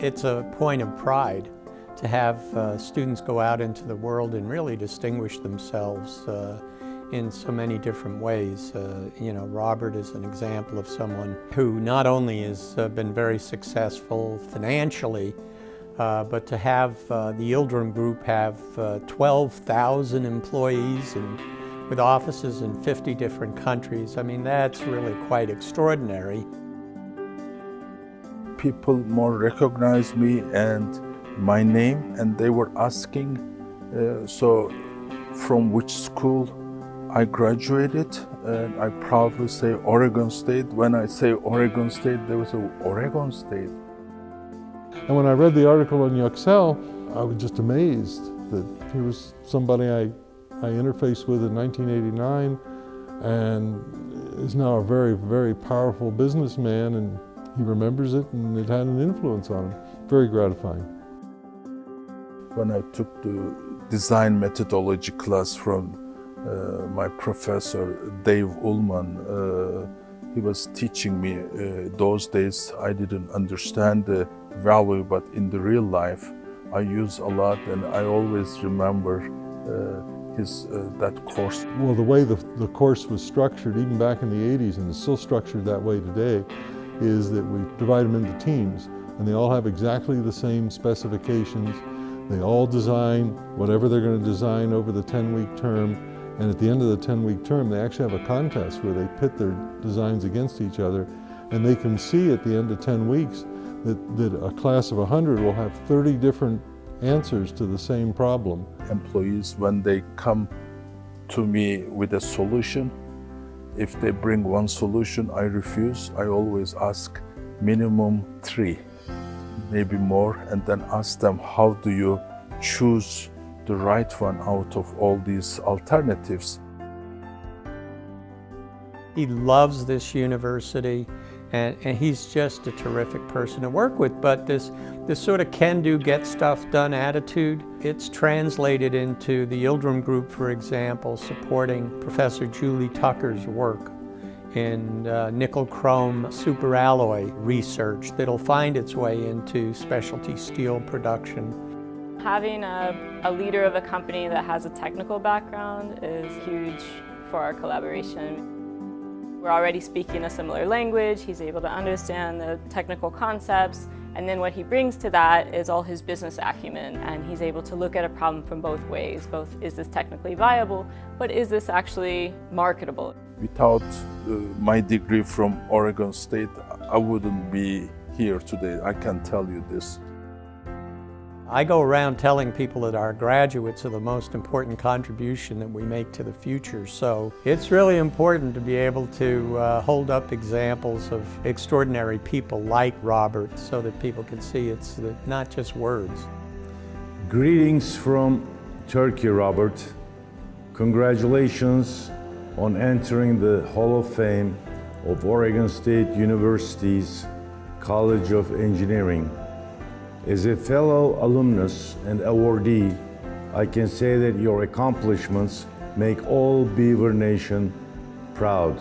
It's a point of pride to have students go out into the world and really distinguish themselves in so many different ways. Robert is an example of someone who not only has been very successful financially, but to have the Yildirim Group have 12,000 employees and with offices in 50 different countries, I mean, that's really quite extraordinary. People more recognized me and my name, and they were asking, so from which school I graduated, and I proudly say Oregon State. When I say Oregon State, there was Oregon State. And when I read the article on Yuxel, I was just amazed that he was somebody I interfaced with in 1989 and is now a very, very powerful businessman, and he remembers it and it had an influence on him. Very gratifying. When I took the design methodology class from my professor, Dave Ullman, he was teaching me. Those days I didn't understand the value, but in the real life I use a lot, and I always remember that course. Well, the way the course was structured, even back in the 80s, and it's still structured that way today, is that we divide them into teams, and they all have exactly the same specifications. They all design whatever they're going to design over the 10-week term, and at the end of the 10-week term, they actually have a contest where they pit their designs against each other, and they can see at the end of 10 weeks that a class of 100 will have 30 different answers to the same problem. Employees, when they come to me with a solution, if they bring one solution, I refuse. I always ask minimum 3, maybe more, and then ask them, how do you choose the right one out of all these alternatives? He loves this university, and he's just a terrific person to work with. But this sort of can-do, get-stuff-done attitude, it's translated into the Yildirim Group, for example, supporting Professor Julie Tucker's work in nickel-chrome superalloy research that'll find its way into specialty steel production. Having a leader of a company that has a technical background is huge for our collaboration. We're already speaking a similar language. He's able to understand the technical concepts, and then what he brings to that is all his business acumen, and he's able to look at a problem from both ways. Both, is this technically viable, but is this actually marketable? Without my degree from Oregon State, I wouldn't be here today. I can tell you this. I go around telling people that our graduates are the most important contribution that we make to the future. So it's really important to be able to hold up examples of extraordinary people like Robert so that people can see it's not just words. Greetings from Turkey, Robert. Congratulations on entering the Hall of Fame of Oregon State University's College of Engineering. As a fellow alumnus and awardee, I can say that your accomplishments make all Beaver Nation proud.